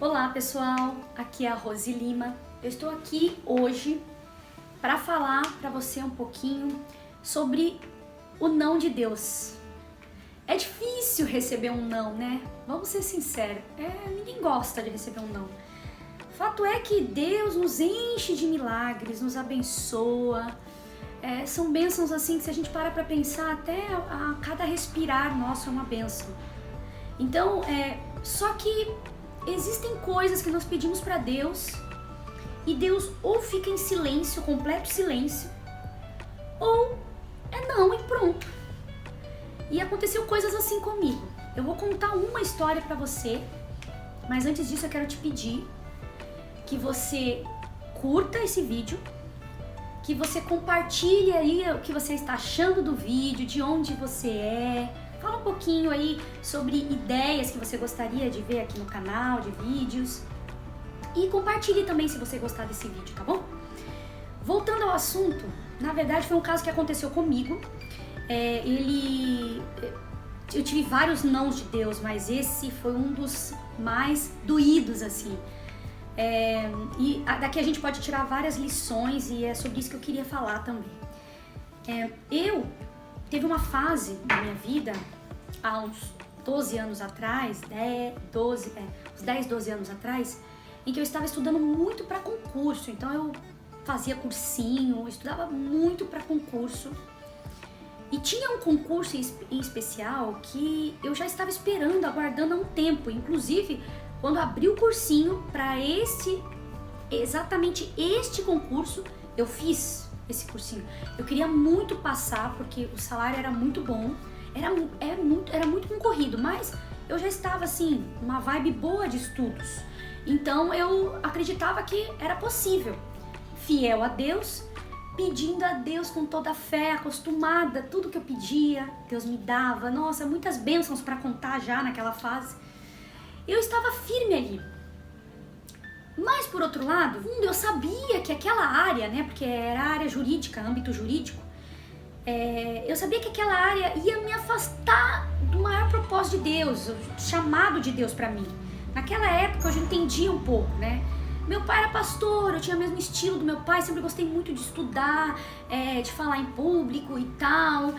Olá pessoal, aqui é a Rose Lima. Eu estou aqui hoje para falar para você um pouquinho sobre o não de Deus. É difícil receber um não, né? Vamos ser sinceros, ninguém gosta de receber um não. O fato é que Deus nos enche de milagres, nos abençoa. São bênçãos assim que se a gente para pensar, até a cada respirar nosso é uma bênção. Então, só que existem coisas que nós pedimos para Deus e Deus ou fica em silêncio, completo silêncio, ou não e pronto. E aconteceu coisas assim comigo. Eu vou contar uma história para você, mas antes disso eu quero te pedir que você curta esse vídeo, que você compartilhe aí o que você está achando do vídeo, de onde você é. Fala um pouquinho aí sobre ideias que você gostaria de ver aqui no canal, de vídeos. E compartilhe também se você gostar desse vídeo, tá bom? Voltando ao assunto, na verdade foi um caso que aconteceu comigo. Eu tive vários nãos de Deus, mas esse foi um dos mais doídos, assim. E daqui a gente pode tirar várias lições e é sobre isso que eu queria falar também. Teve uma fase na minha vida, há uns 12 anos atrás, uns 10, 12 anos atrás, em que eu estava estudando muito para concurso. Então eu fazia cursinho, estudava muito para concurso. E tinha um concurso em especial que eu já estava esperando, aguardando há um tempo. Inclusive, quando abri o cursinho para exatamente este concurso, eu fiz esse cursinho. Eu queria muito passar porque o salário era muito bom, era muito concorrido, mas eu já estava assim, uma vibe boa de estudos. Então eu acreditava que era possível. Fiel a Deus, pedindo a Deus com toda a fé, acostumada, tudo que eu pedia, Deus me dava. Nossa, muitas bênçãos para contar já naquela fase. Eu estava firme ali. Mas, por outro lado, eu sabia que aquela área, né, porque era área jurídica, âmbito jurídico, eu sabia que aquela área ia me afastar do maior propósito de Deus, o chamado de Deus para mim. Naquela época eu já entendia um pouco, né? Meu pai era pastor, eu tinha o mesmo estilo do meu pai, sempre gostei muito de estudar, de falar em público e tal.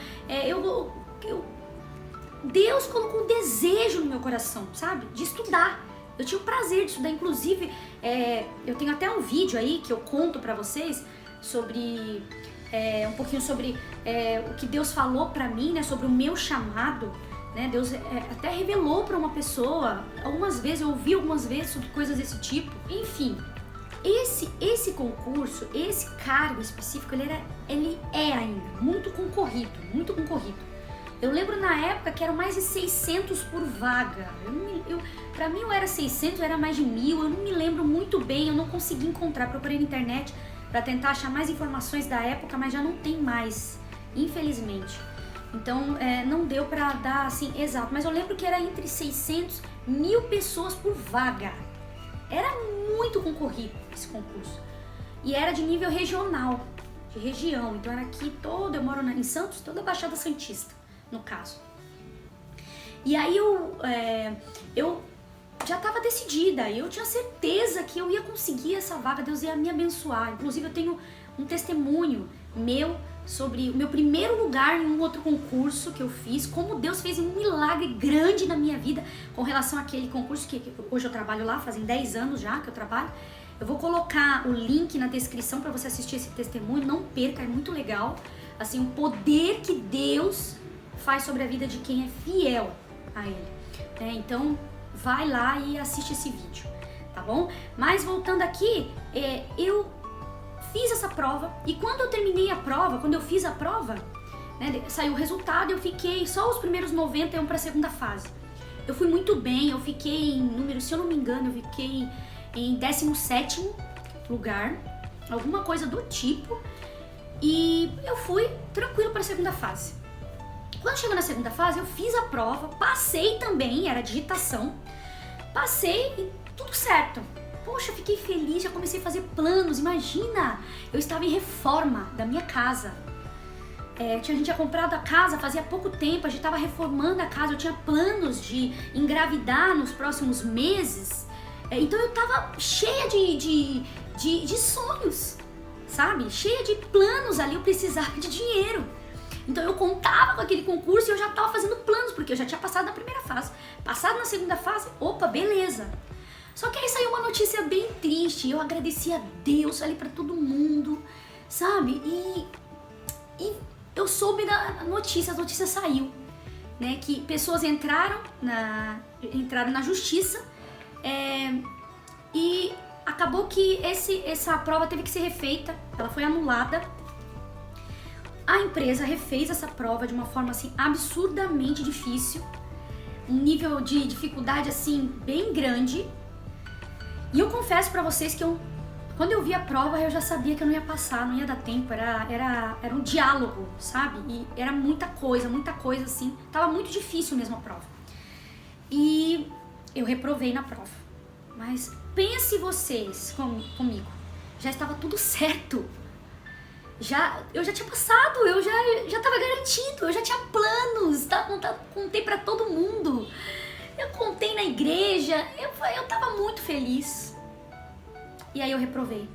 Deus colocou um desejo no meu coração, sabe? De estudar. Eu tinha o prazer de estudar, inclusive, eu tenho até um vídeo aí que eu conto pra vocês sobre, um pouquinho sobre o que Deus falou pra mim, né, sobre o meu chamado, né? Deus até revelou pra uma pessoa, algumas vezes, eu ouvi algumas vezes sobre coisas desse tipo. Enfim, esse concurso, esse cargo específico, ele é ainda muito concorrido, muito concorrido. Eu lembro na época que eram mais de 600 por vaga. Pra mim eu era 600, eu era mais de 1000, eu não me lembro muito bem, eu não consegui encontrar. Procurei na internet pra tentar achar mais informações da época, mas já não tem mais, infelizmente. Então não deu pra dar assim exato, mas eu lembro que era entre 600 e 1000 pessoas por vaga. Era muito concorrido esse concurso. E era de nível regional, de região. Então era aqui eu moro em Santos, toda a Baixada Santista, no caso. E aí eu já estava decidida, eu tinha certeza que eu ia conseguir essa vaga, Deus ia me abençoar. Inclusive eu tenho um testemunho meu sobre o meu primeiro lugar em um outro concurso que eu fiz, como Deus fez um milagre grande na minha vida com relação àquele concurso que hoje eu trabalho lá, fazem 10 anos já que eu trabalho. Eu vou colocar o link na descrição para você assistir esse testemunho, não perca, é muito legal. Assim, o poder que Deus faz sobre a vida de quem é fiel a Ele. Então, vai lá e assiste esse vídeo, tá bom? Mas voltando aqui, eu fiz essa prova e quando eu terminei a prova, quando eu fiz a prova, né, saiu o resultado, eu fiquei só os primeiros 90 iam para a segunda fase. Eu fui muito bem, eu fiquei em número, se eu não me engano, eu fiquei em 17º lugar, alguma coisa do tipo, e eu fui tranquilo para a segunda fase. Quando chegou na segunda fase, eu fiz a prova, passei também, era digitação, passei e tudo certo. Poxa, eu fiquei feliz, já comecei a fazer planos, imagina, eu estava em reforma da minha casa. A gente tinha comprado a casa fazia pouco tempo, a gente estava reformando a casa, eu tinha planos de engravidar nos próximos meses. Então eu tava cheia de sonhos, sabe? Cheia de planos ali, eu precisava de dinheiro. Então eu contava com aquele concurso e eu já tava fazendo planos, porque eu já tinha passado na primeira fase. Passado na segunda fase, opa, beleza. Só que aí saiu uma notícia bem triste, eu agradeci a Deus, falei pra todo mundo, sabe? E eu soube da notícia, a notícia saiu, né? Que pessoas entraram na justiça, e acabou que essa prova teve que ser refeita, ela foi anulada. A empresa refez essa prova de uma forma assim absurdamente difícil, um nível de dificuldade assim bem grande. E eu confesso pra vocês que quando eu vi a prova eu já sabia que eu não ia passar, não ia dar tempo, era um diálogo, sabe? E era muita coisa assim, tava muito difícil mesmo a prova. E eu reprovei na prova. Mas pense vocês comigo, já estava tudo certo. Eu já tinha passado, eu já tava garantido, eu já tinha planos, contei pra todo mundo. Eu contei na igreja, eu tava muito feliz. E aí eu reprovei.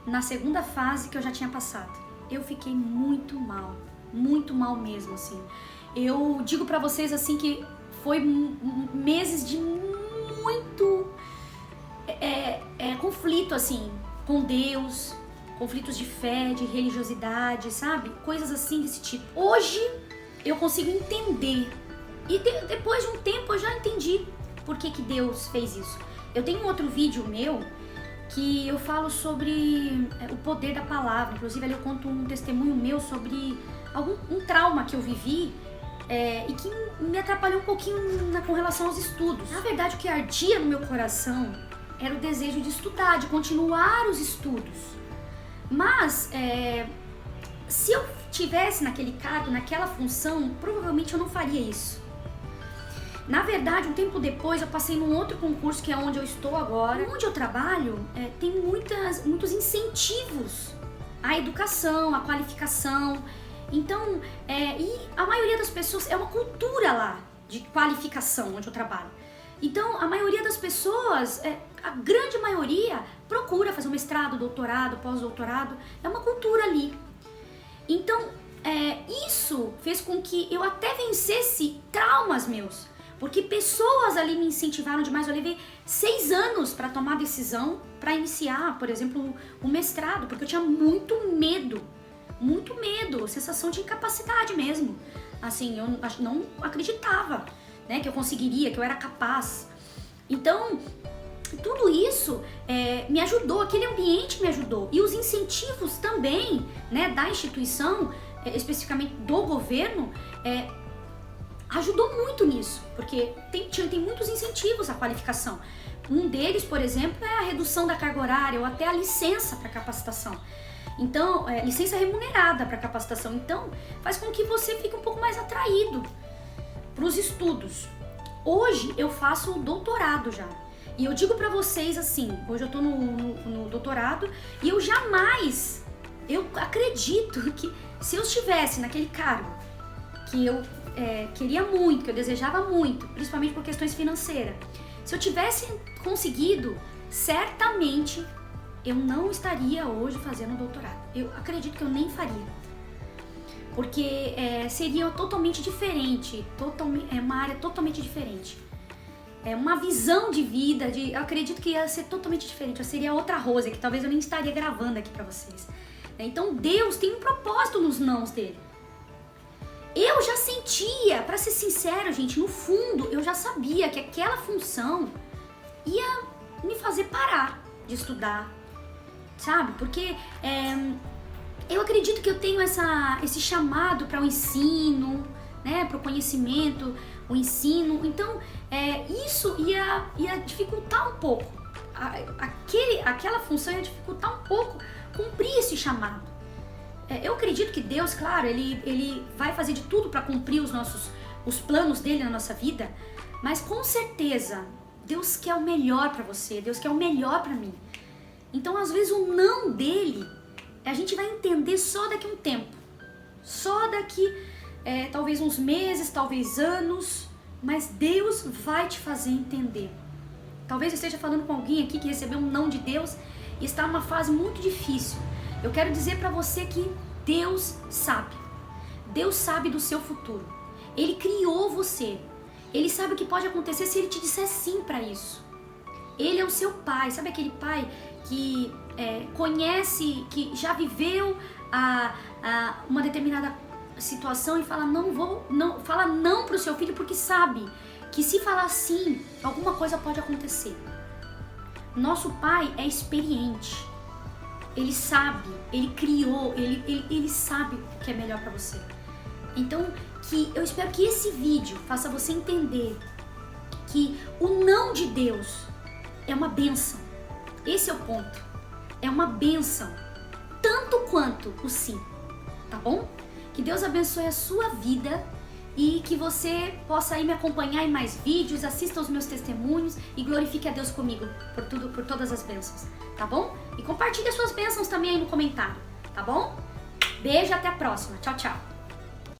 Na segunda fase que eu já tinha passado, eu fiquei muito mal mesmo, assim. Eu digo pra vocês, assim, que foi meses de muito conflito, assim, com Deus, conflitos de fé, de religiosidade, sabe? Coisas assim desse tipo. Hoje eu consigo entender. E depois de um tempo eu já entendi por que Deus fez isso. Eu tenho um outro vídeo meu que eu falo sobre o poder da palavra. Inclusive ali eu conto um testemunho meu sobre um trauma que eu vivi e que me atrapalhou um pouquinho com relação aos estudos. Na verdade, o que ardia no meu coração era o desejo de estudar, de continuar os estudos. Mas se eu tivesse naquele cargo, naquela função, provavelmente eu não faria isso. Na verdade, um tempo depois eu passei num outro concurso que é onde eu estou agora. Onde eu trabalho tem muitos incentivos à educação, à qualificação. Então, e a maioria das pessoas, é uma cultura lá de qualificação onde eu trabalho. Então, a maioria das pessoas, a grande maioria, procura fazer um mestrado, doutorado, pós-doutorado. É uma cultura ali. Então, isso fez com que eu até vencesse traumas meus. Porque pessoas ali me incentivaram demais. Eu levei 6 anos para tomar a decisão, para iniciar, por exemplo, o mestrado. Porque eu tinha muito medo, sensação de incapacidade mesmo. Assim, eu não acreditava, né, que eu conseguiria, que eu era capaz. Então, tudo isso me ajudou, aquele ambiente me ajudou. E os incentivos também, né, da instituição, especificamente do governo, ajudou muito nisso, porque tem muitos incentivos à qualificação. Um deles, por exemplo, é a redução da carga horária ou até a licença para capacitação. Então, licença remunerada para capacitação. Então, faz com que você fique um pouco mais atraído para os estudos. Hoje eu faço doutorado já. E eu digo para vocês assim, hoje eu tô no doutorado e eu acredito que se eu estivesse naquele cargo que eu queria muito, que eu desejava muito, principalmente por questões financeiras, se eu tivesse conseguido, certamente eu não estaria hoje fazendo doutorado. Eu acredito que eu nem faria. Porque seria totalmente diferente, uma área totalmente diferente. Uma visão de vida, eu acredito que ia ser totalmente diferente. Eu seria outra Rose, que talvez eu nem estaria gravando aqui pra vocês. Então Deus tem um propósito nos nãos dele. Eu já sentia, pra ser sincero, gente, no fundo, eu já sabia que aquela função ia me fazer parar de estudar, sabe? Porque eu acredito que eu tenho esse chamado para o ensino, né? Para o conhecimento, o ensino. Então, isso ia dificultar um pouco. Aquela função ia dificultar um pouco cumprir esse chamado. Eu acredito que Deus, claro, ele vai fazer de tudo para cumprir os planos dele na nossa vida, mas com certeza Deus quer o melhor para você, Deus quer o melhor para mim. Então, às vezes, o não dele, a gente vai entender só daqui a um tempo, só daqui talvez uns meses, talvez anos, mas Deus vai te fazer entender. Talvez eu esteja falando com alguém aqui que recebeu um não de Deus e está numa fase muito difícil. Eu quero dizer para você que Deus sabe. Deus sabe do seu futuro. Ele criou você. Ele sabe o que pode acontecer se ele te disser sim para isso. Ele é o seu pai. Sabe aquele pai que conhece, que já viveu uma determinada situação e fala fala não pro seu filho porque sabe que se falar sim, alguma coisa pode acontecer. Nosso pai é experiente. Ele sabe, ele criou, ele sabe o que é melhor para você. Então, eu espero que esse vídeo faça você entender que o não de Deus é uma bênção. Esse é o ponto. É uma bênção, tanto quanto o sim, tá bom? Que Deus abençoe a sua vida e que você possa aí me acompanhar em mais vídeos, assista aos meus testemunhos e glorifique a Deus comigo por todas as bênçãos, tá bom? E compartilhe as suas bênçãos também aí no comentário, tá bom? Beijo, até a próxima. Tchau, tchau.